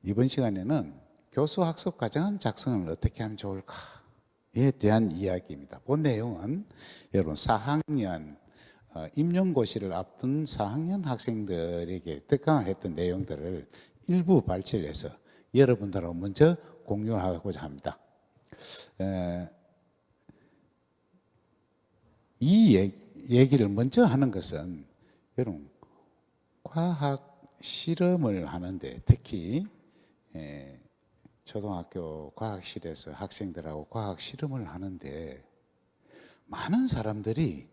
이번 시간에는 교수 학습 과정은 작성을 어떻게 하면 좋을까에 대한 이야기입니다. 본 내용은 여러분 4학년 임용고시를 앞둔 4학년 학생들에게 특강을 했던 내용들을 일부 발췌를 해서 여러분들하고 먼저 공유하고자 합니다. 이 얘기를 먼저 하는 것은 여러분 과학 실험을 하는데 특히 초등학교 과학실에서 학생들하고 과학 실험을 하는데 많은 사람들이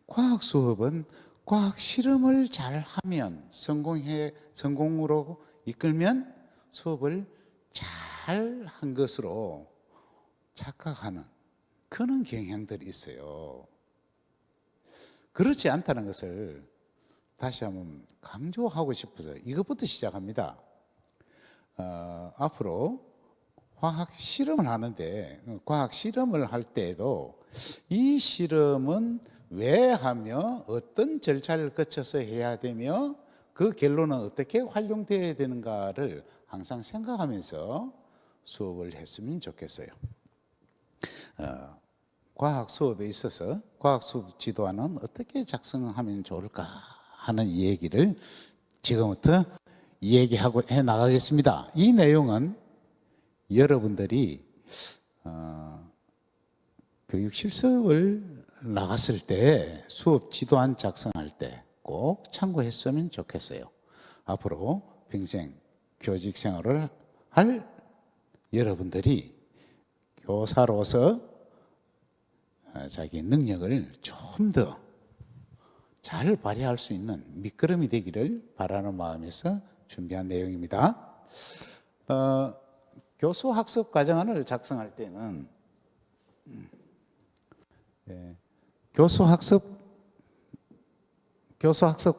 과학 수업은 과학 실험을 잘 하면 성공으로 이끌면 수업을 잘 한 것으로 착각하는 그런 경향들이 있어요. 그렇지 않다는 것을 다시 한번 강조하고 싶어서 이것부터 시작합니다. 앞으로 과학 실험을 하는데 과학 실험을 할 때에도 이 실험은 왜 하며 어떤 절차를 거쳐서 해야 되며 그 결론은 어떻게 활용되어야 되는가를 항상 생각하면서 수업을 했으면 좋겠어요. 과학 수업에 있어서 과학 수업 지도안은 어떻게 작성하면 좋을까 하는 이 얘기를 지금부터 얘기하고 해 나가겠습니다. 이 내용은 여러분들이 교육 실습을 나갔을 때 수업 지도안 작성할 때 꼭 참고했으면 좋겠어요. 앞으로 평생 교직 생활을 할 여러분들이 교사로서 자기 능력을 좀 더 잘 발휘할 수 있는 밑거름이 되기를 바라는 마음에서 준비한 내용입니다. 교수 학습 과정안을 작성할 때는 교수 학습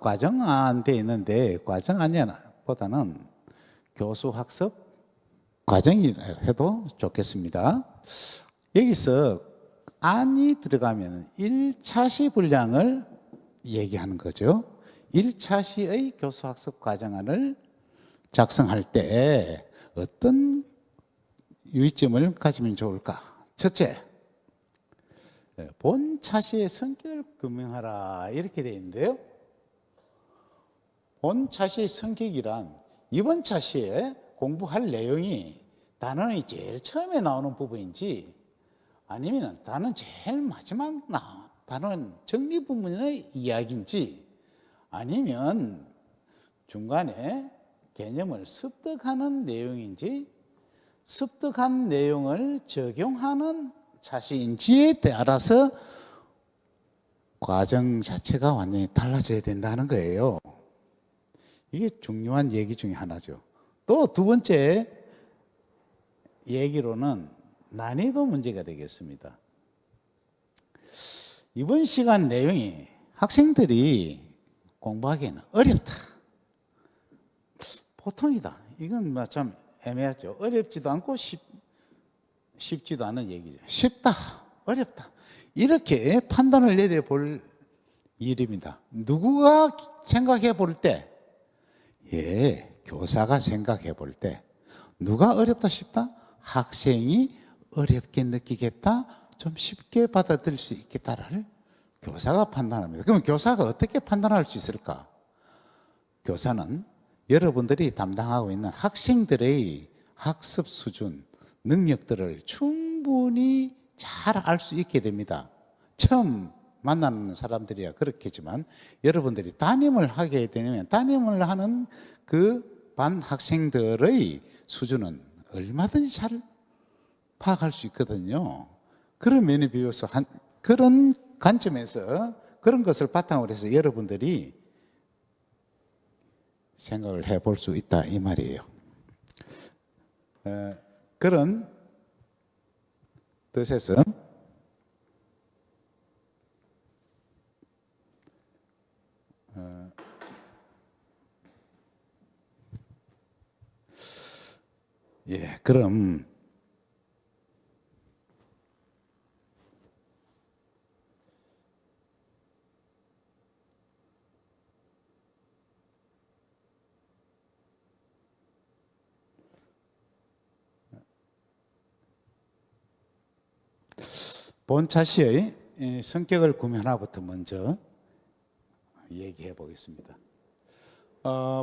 과정안 돼 있는데 과정안보다는 교수 학습 과정이 해도 좋겠습니다. 여기서 안이 들어가면 1차시 분량을 얘기하는 거죠. 1차시의 교수학습 과정안을 작성할 때 어떤 유의점을 가지면 좋을까? 첫째, 본 차시의 성격을 규명하라 이렇게 되어 있는데요. 본 차시의 성격이란 이번 차시에 공부할 내용이 단원이 제일 처음에 나오는 부분인지 아니면 단원 제일 마지막 단원 정리 부분의 이야기인지 아니면 중간에 개념을 습득하는 내용인지 습득한 내용을 적용하는 차시인지에 따라서 과정 자체가 완전히 달라져야 된다는 거예요. 이게 중요한 얘기 중에 하나죠. 또 두 번째 얘기로는 난이도 문제가 되겠습니다. 이번 시간 내용이 학생들이 공부하기에는 어렵다. 보통이다. 이건 참 애매하죠. 어렵지도 않고 쉽지도 않은 얘기죠. 쉽다, 어렵다. 이렇게 판단을 내려볼 일입니다. 누구가 생각해 볼 때, 교사가 생각해 볼 때, 누가 어렵다, 쉽다? 학생이 어렵게 느끼겠다, 좀 쉽게 받아들일 수 있겠다를 교사가 판단합니다. 그러면 교사가 어떻게 판단할 수 있을까? 교사는 여러분들이 담당하고 있는 학생들의 학습 수준, 능력들을 충분히 잘 알 수 있게 됩니다. 처음 만나는 사람들이야 그렇겠지만 여러분들이 담임을 하게 되면 담임을 하는 그 반 학생들의 수준은 얼마든지 잘 파악할 수 있거든요. 그런 면에 비해서 그런 관점에서 그런 것을 바탕으로 해서 여러분들이 생각을 해볼 수 있다 이 말이에요. 그런 뜻에서 그럼 본차시의 성격을 구매하나부터 먼저 얘기해 보겠습니다.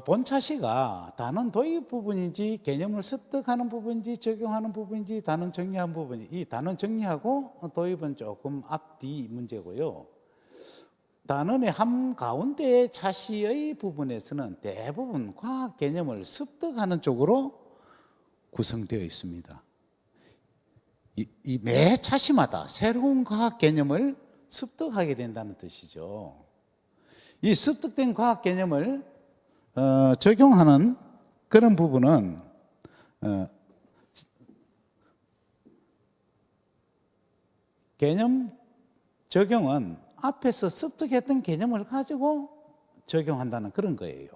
본차시가 단원 도입 부분인지 개념을 습득하는 부분인지 적용하는 부분인지 단원 정리하는 부분인지, 이 단원 정리하고 도입은 조금 앞뒤 문제고요. 단원의 한가운데 차시의 부분에서는 대부분 과학 개념을 습득하는 쪽으로 구성되어 있습니다. 이 매 차시마다 새로운 과학 개념을 습득하게 된다는 뜻이죠. 이 습득된 과학 개념을 적용하는 그런 부분은 개념 적용은 앞에서 습득했던 개념을 가지고 적용한다는 그런 거예요.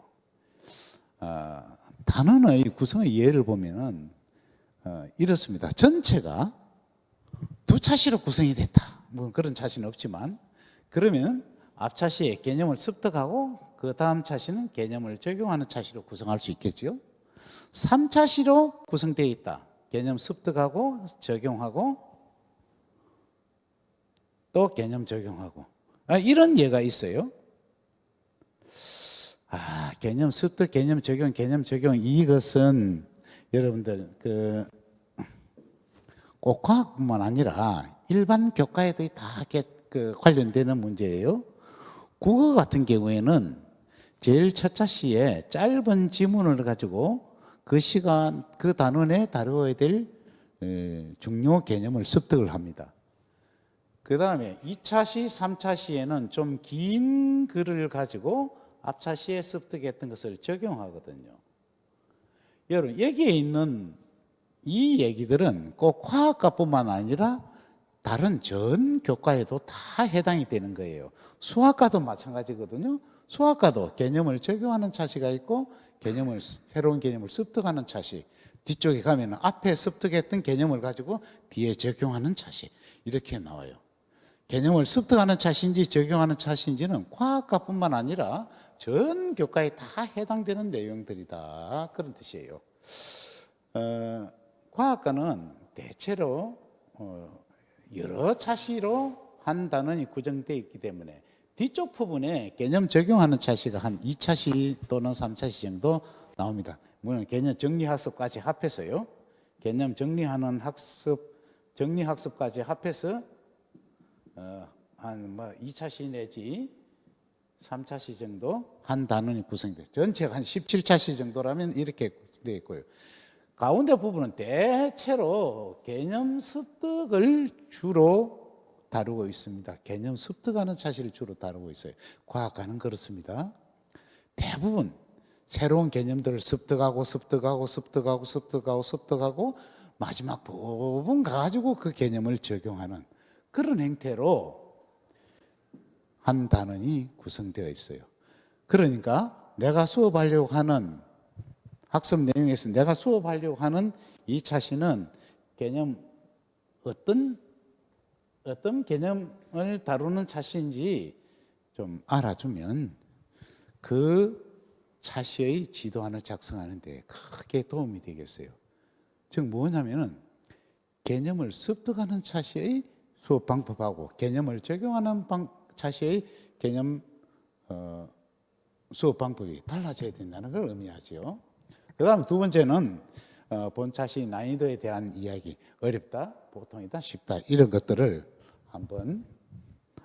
단원의 구성의 예를 보면은 이렇습니다. 전체가 두 차시로 구성이 됐다. 뭐 그런 차시는 없지만, 그러면 앞 차시에 개념을 습득하고 그 다음 차시는 개념을 적용하는 차시로 구성할 수 있겠죠. 3차시로 구성되어 있다. 개념 습득하고 적용하고 또 개념 적용하고, 이런 예가 있어요. 개념 습득, 개념 적용, 이것은 여러분들 꼭 과학뿐만 아니라 일반 교과에도 다 관련되는 문제예요. 국어 같은 경우에는 제일 첫 차시에 짧은 지문을 가지고 그 시간, 그 단원에 다루어야 될 중요 개념을 습득을 합니다. 그 다음에 2차시, 3차시에는 좀 긴 글을 가지고 앞차시에 습득했던 것을 적용하거든요. 여러분, 여기에 있는 이 얘기들은 꼭 과학과뿐만 아니라 다른 전 교과에도 다 해당이 되는 거예요. 수학과도 마찬가지거든요. 수학과도 개념을 적용하는 차시가 있고 새로운 개념을 습득하는 차시, 뒤쪽에 가면 앞에 습득했던 개념을 가지고 뒤에 적용하는 차시, 이렇게 나와요. 개념을 습득하는 차시인지 적용하는 차시인지는 과학과뿐만 아니라 전 교과에 다 해당되는 내용들이다, 그런 뜻이에요. 과학과는 대체로 여러 차시로 한 단원이 구성되어 있기 때문에 뒤쪽 부분에 개념 적용하는 차시가 한 2차시 또는 3차시 정도 나옵니다. 물론 개념 정리 학습까지 합해서요. 개념 정리하는 정리 학습까지 합해서 한 2차시 내지 3차시 정도 한 단원이 구성돼요. 전체가 한 17차시 정도라면 이렇게 되어 있고요. 가운데 부분은 대체로 개념 습득을 주로 다루고 있습니다. 개념 습득하는 차시를 주로 다루고 있어요. 과학과는 그렇습니다. 대부분 새로운 개념들을 습득하고 마지막 부분 가지고 그 개념을 적용하는 그런 행태로 한 단원이 구성되어 있어요. 그러니까 내가 수업하려고 하는 학습 내용에서 내가 수업하려고 하는 이 차시는 어떤 개념을 다루는 차시인지 좀 알아주면 그 차시의 지도안을 작성하는 데 크게 도움이 되겠어요. 즉 뭐냐면은 개념을 습득하는 차시의 수업 방법하고 개념을 적용하는 차시의 개념 수업 방법이 달라져야 된다는 걸 의미하죠. 그 다음 두 번째는 본차시 난이도에 대한 이야기, 어렵다, 보통이다, 쉽다, 이런 것들을 한번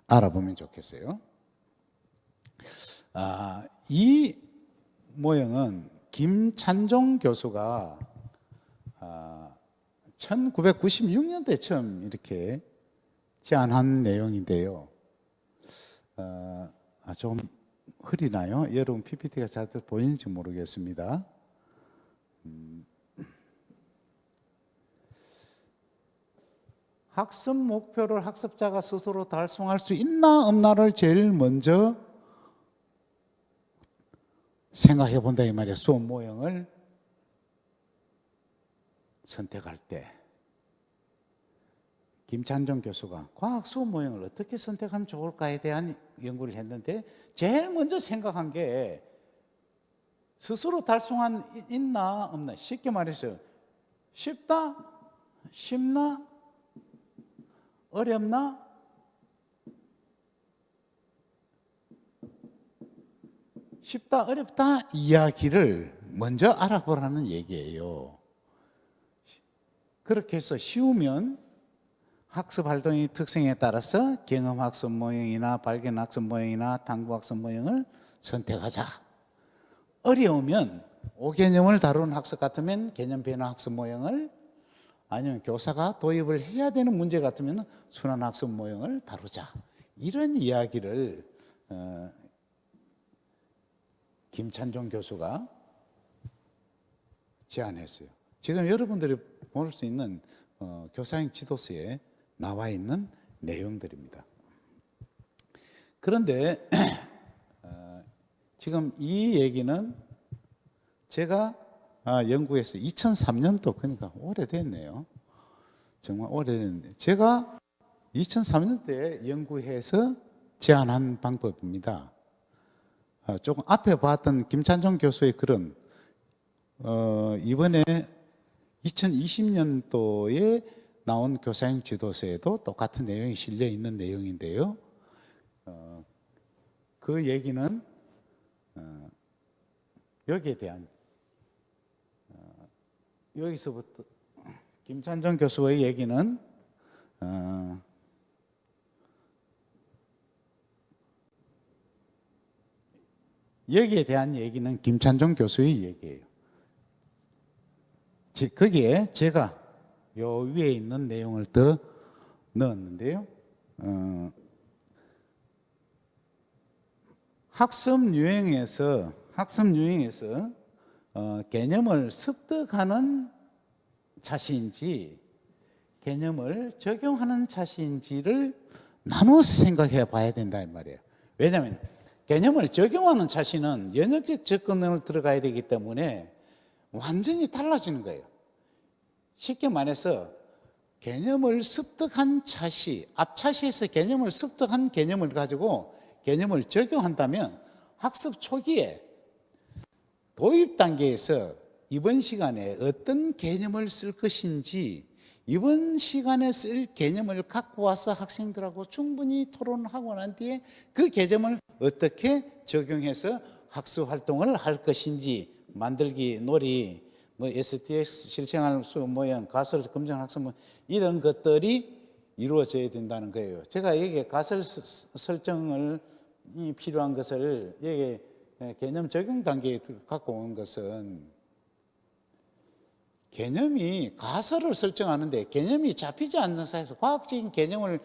알아보면 좋겠어요. 이 모형은 김찬종 교수가 1996년도에 처음 이렇게 제안한 내용인데요. 좀 흐리나요? 여러분 PPT가 잘 보이는지 모르겠습니다. 학습 목표를 학습자가 스스로 달성할 수 있나 없나를 제일 먼저 생각해 본다 이 말이야. 수업 모형을 선택할 때 김찬종 교수가 과학 수업 모형을 어떻게 선택하면 좋을까에 대한 연구를 했는데 제일 먼저 생각한 게 스스로 달성한 있나 없나. 쉽게 말해서 쉽다? 쉽나? 어렵나? 쉽다, 어렵다 이야기를 먼저 알아보라는 얘기예요. 그렇게 해서 쉬우면 학습 활동의 특성에 따라서 경험학습 모형이나 발견학습 모형이나 탐구학습 모형을 선택하자. 어려우면 5개념을 다루는 학습 같으면 개념 변화 학습 모형을, 아니면 교사가 도입을 해야 되는 문제 같으면 순환 학습 모형을 다루자. 이런 이야기를 김찬종 교수가 제안했어요. 지금 여러분들이 볼 수 있는 교사형 지도서에 나와 있는 내용들입니다. 그런데 지금 이 얘기는 제가 연구해서 2003년도, 그러니까 오래됐네요. 정말 오래됐는데 제가 2003년도에 연구해서 제안한 방법입니다. 조금 앞에 봤던 김찬종 교수의 글은 이번에 2020년도에 나온 교사형 지도서에도 똑같은 내용이 실려 있는 내용인데요. 그 얘기는 여기에 대한 여기서부터 김찬종 교수의 얘기는 여기에 대한 얘기는 김찬종 교수의 얘기예요. 거기에 제가 요 위에 있는 내용을 더 넣었는데요. 학습 유형에서 개념을 습득하는 차시인지 개념을 적용하는 차시인지를 나눠서 생각해 봐야 된다 이 말이에요. 왜냐하면 개념을 적용하는 차시는 연역적 접근을 들어가야 되기 때문에 완전히 달라지는 거예요. 쉽게 말해서 개념을 습득한 차시, 앞차시에서 개념을 습득한 개념을 가지고 개념을 적용한다면 학습 초기에 도입 단계에서 이번 시간에 어떤 개념을 쓸 것인지, 이번 시간에 쓸 개념을 갖고 와서 학생들하고 충분히 토론하고 난 뒤에 그 개념을 어떻게 적용해서 학습 활동을 할 것인지, 만들기, 놀이, STX, 실생활 수업 모형, 가설 검정 학습 모형, 이런 것들이 이루어져야 된다는 거예요. 제가 여기에 가설 설정을 필요한 것을 여기 개념 적용 단계에 갖고 온 것은, 개념이 가설을 설정하는데 개념이 잡히지 않는 사회에서 과학적인 개념을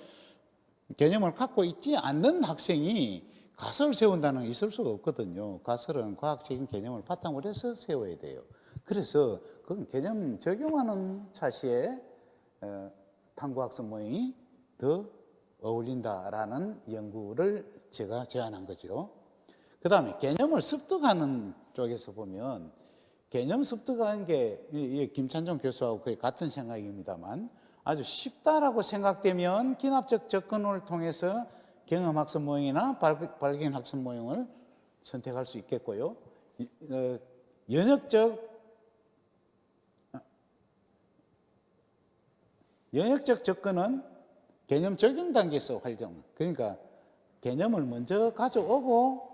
갖고 있지 않는 학생이 가설을 세운다는 게 있을 수가 없거든요. 가설은 과학적인 개념을 바탕으로 해서 세워야 돼요. 그래서 그건 개념 적용하는 차시에 탐구학습 모형이 더 어울린다라는 연구를 제가 제안한 거죠. 그 다음에 개념을 습득하는 쪽에서 보면, 개념 습득하는 게 김찬종 교수하고 거의 같은 생각입니다만, 아주 쉽다라고 생각되면 기납적 접근을 통해서 경험학습 모형이나 발견학습 모형을 선택할 수 있겠고요. 연역적 접근은 개념 적용 단계에서 활용. 그러니까 개념을 먼저 가져오고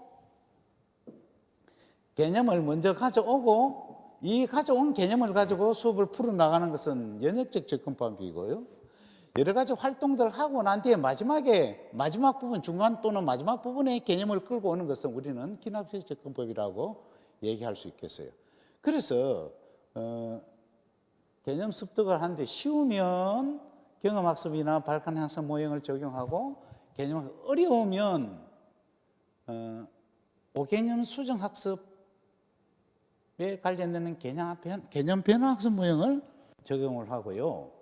이 가져온 개념을 가지고 수업을 풀어나가는 것은 연역적 접근법이고요. 여러 가지 활동들을 하고 난 뒤에 마지막 부분, 중간 또는 마지막 부분에 개념을 끌고 오는 것은 우리는 기납적 접근법이라고 얘기할 수 있겠어요. 그래서 개념 습득을 하는데 쉬우면 경험학습이나 발간학습 모형을 적용하고, 개념이 어려우면 5개념 수정학습에 관련되는 개념 변화학습 모형을 적용을 하고요.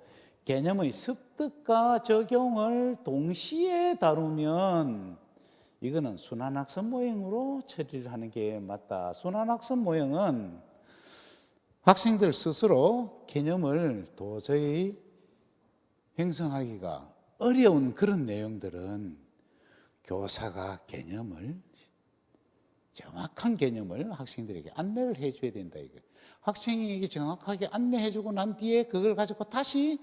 개념의 습득과 적용을 동시에 다루면 이거는 순환학습 모형으로 처리를 하는 게 맞다. 순환학습 모형은 학생들 스스로 개념을 도저히 형성하기가 어려운 그런 내용들은 교사가 정확한 개념을 학생들에게 안내를 해줘야 된다 이거예요. 학생에게 정확하게 안내해주고 난 뒤에 그걸 가지고 다시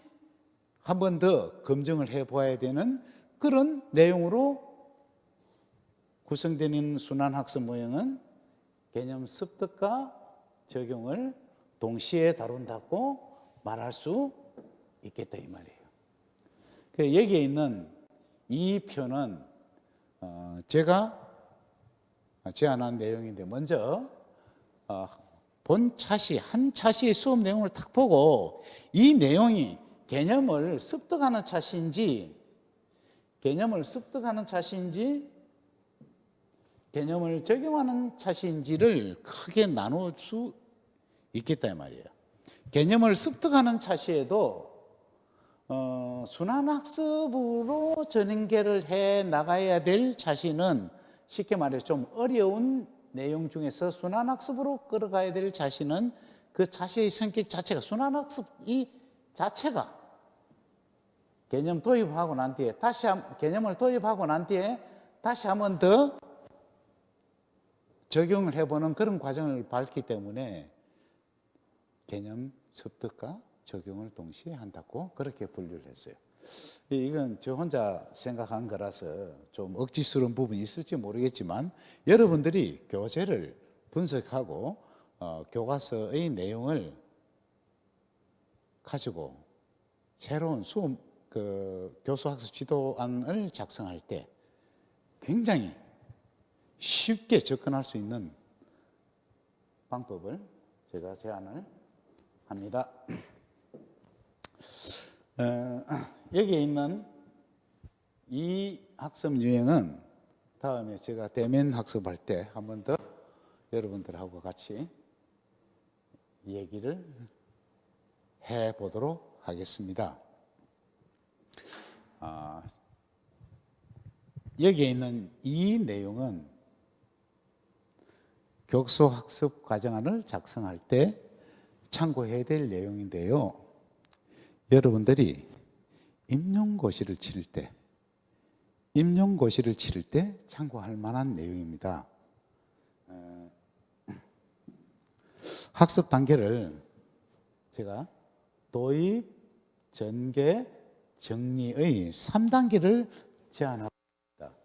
한 번 더 검증을 해봐야 되는 그런 내용으로 구성되는 순환학습 모형은 개념 습득과 적용을 동시에 다룬다고 말할 수 있겠다 이 말이에요. 여기에 있는 이 표는 제가 제안한 내용인데, 먼저 본 차시, 한 차시의 수업 내용을 딱 보고 이 내용이 개념을 습득하는 차시인지 개념을 적용하는 차시인지를 크게 나눌 수 있겠다 이 말이에요. 개념을 습득하는 차시에도 순환학습으로 전개를 해 나가야 될 차시는, 쉽게 말해 좀 어려운 내용 중에서 순환학습으로 끌어가야 될 차시는 그 차시의 성격 자체가, 순환학습 이 자체가 개념을 도입하고 난 뒤에 다시 한 번 더 적용을 해보는 그런 과정을 밟기 때문에 개념 습득과 적용을 동시에 한다고 그렇게 분류를 했어요. 이건 저 혼자 생각한 거라서 좀 억지스러운 부분이 있을지 모르겠지만, 여러분들이 교재를 분석하고 교과서의 내용을 가지고 새로운 수업 교수학습 지도안을 작성할 때 굉장히 쉽게 접근할 수 있는 방법을 제가 제안을 합니다. 여기에 있는 이 학습 유형은 다음에 제가 대면 학습할 때 한 번 더 여러분들하고 같이 얘기를 해 보도록 하겠습니다. 여기에 있는 이 내용은 교수학습 과정안을 작성할 때 참고해야 될 내용인데요. 여러분들이 임용고시를 치를 때 참고할 만한 내용입니다. 학습 단계를 제가 도입, 전개, 정리의 3단계를 제안하고 있습니다.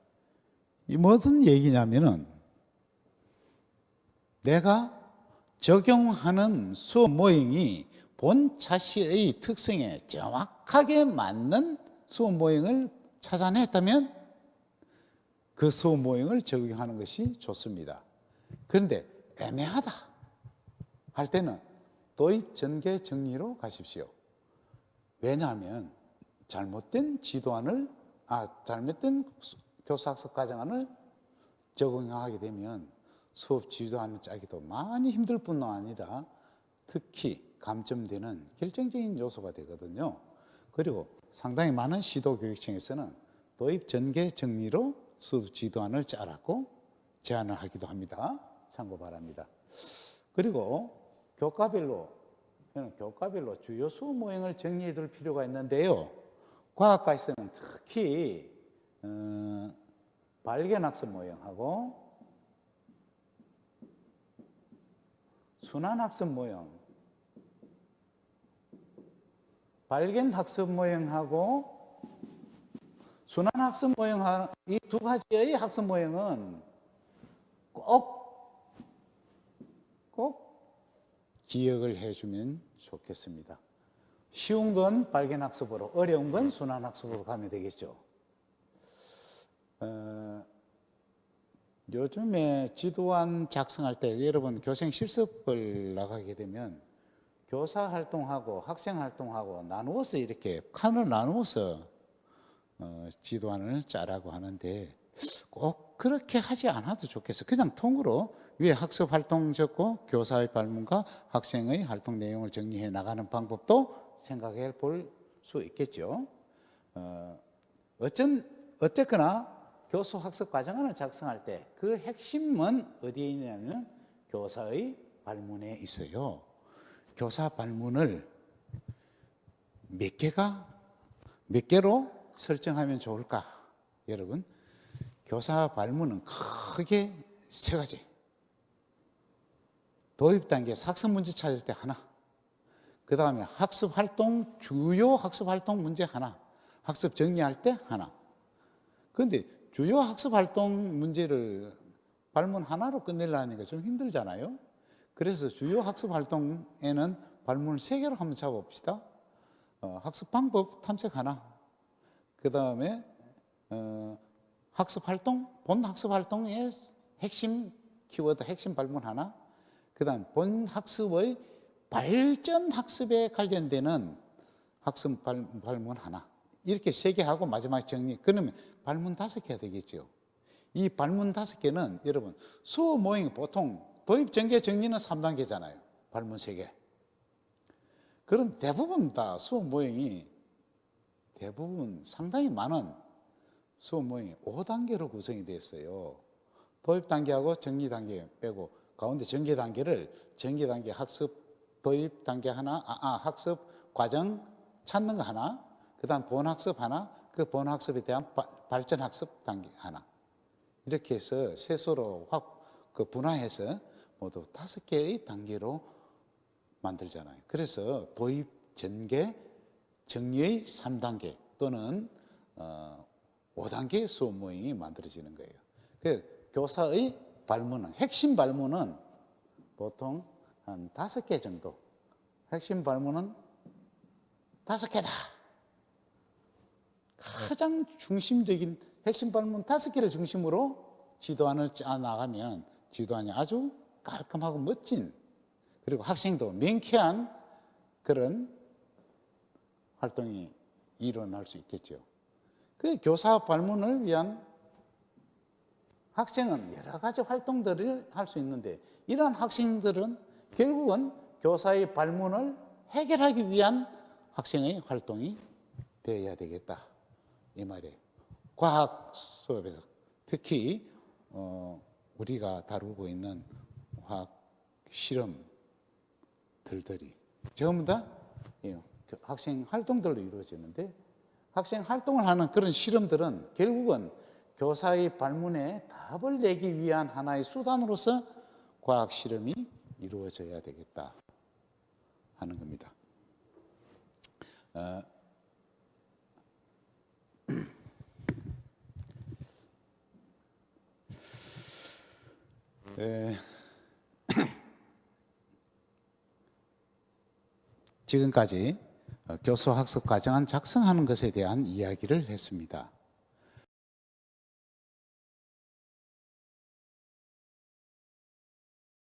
이 무슨 얘기냐면은, 내가 적용하는 수업 모형이 본 차시의 특성에 정확하게 맞는 수업 모형을 찾아냈다면 그 수업 모형을 적용하는 것이 좋습니다. 그런데 애매하다 할 때는 도입, 전개, 정리로 가십시오. 왜냐하면 잘못된 교수학습 과정안을 적용하게 되면 수업 지도안을 짜기도 많이 힘들 뿐만 아니라 특히 감점되는 결정적인 요소가 되거든요. 그리고 상당히 많은 시도교육청에서는 도입, 전개, 정리로 수업 지도안을 짜라고 제안을 하기도 합니다. 참고 바랍니다. 그리고 교과별로 주요 수업 모형을 정리해 둘 필요가 있는데요. 과학과에서는 특히 발견학습 모형하고 순환학습 모형, 발견학습 모형하고 순환학습 모형, 이 두 가지의 학습 모형은 꼭 기억을 해주면 좋겠습니다. 쉬운 건 발견학습으로, 어려운 건 순환학습으로 가면 되겠죠. 요즘에 지도안 작성할 때 여러분 교생 실습을 나가게 되면 교사 활동하고 학생 활동하고 나누어서, 이렇게 칸을 나누어서 지도안을 짜라고 하는데, 꼭 그렇게 하지 않아도 좋겠어요. 그냥 통으로 위에 학습 활동 적고 교사의 발문과 학생의 활동 내용을 정리해 나가는 방법도 생각해 볼 수 있겠죠. 어쨌거나 교수 학습 과정안을 작성할 때 그 핵심은 어디에 있냐면 교사의 발문에 있어요. 교사 발문을 몇 개로 설정하면 좋을까? 여러분, 교사 발문은 크게 세 가지. 도입 단계 학습 문제 찾을 때 하나, 그 다음에 학습 활동, 주요 학습 활동 문제 하나, 학습 정리할 때 하나. 그런데 주요 학습 활동 문제를 발문 하나로 끝내려니까 좀 힘들잖아요. 그래서 주요 학습 활동에는 발문을 3개로 한번 잡아봅시다. 학습 방법 탐색 하나, 그 다음에 학습 활동, 본 학습 활동의 핵심 키워드, 핵심 발문 하나, 그 다음 본 학습의 발전 학습에 관련되는 학습 발문 하나, 이렇게 3개 하고 마지막에 정리. 그러면 발문 5개가 되겠죠. 이 발문 5개는 여러분 수업 모임 보통 도입 전개 정리는 3단계잖아요. 발문 3개. 그럼 대부분 다 수업 모임이 대부분 상당히 많은 수업 모임이 5단계로 구성이 되어 있어요. 도입 단계하고 정리 단계 빼고 가운데 전개 단계를 전개 단계 학습 도입 단계 하나, 학습 과정 찾는 거 하나, 그 다음 본학습 하나, 그 본학습에 대한 발전 학습 단계 하나. 이렇게 해서 세수로 분화해서 모두 5개의 단계로 만들잖아요. 그래서 도입, 전개, 정리의 3단계 또는 5단계 수업 모임이 만들어지는 거예요. 그 교사의 발문은, 핵심 발문은 보통 한 5개 정도. 핵심 발문은 5개다. 가장 중심적인 핵심 발문 5개를 중심으로 지도안을 짜 나가면 지도안이 아주 깔끔하고 멋진, 그리고 학생도 명쾌한 그런 활동이 일어날 수 있겠죠. 그 교사 발문을 위한 학생은 여러 가지 활동들을 할 수 있는데, 이러한 학생들은 결국은 교사의 발문을 해결하기 위한 학생의 활동이 되어야 되겠다, 이 말이에요. 과학 수업에서 특히 우리가 다루고 있는 화학 실험들이 전부 다 학생 활동들로 이루어지는데, 학생 활동을 하는 그런 실험들은 결국은 교사의 발문에 답을 내기 위한 하나의 수단으로서 과학 실험이 이루어져야 되겠다 하는 겁니다. 지금까지 교수 학습 과정안 작성하는 것에 대한 이야기를 했습니다.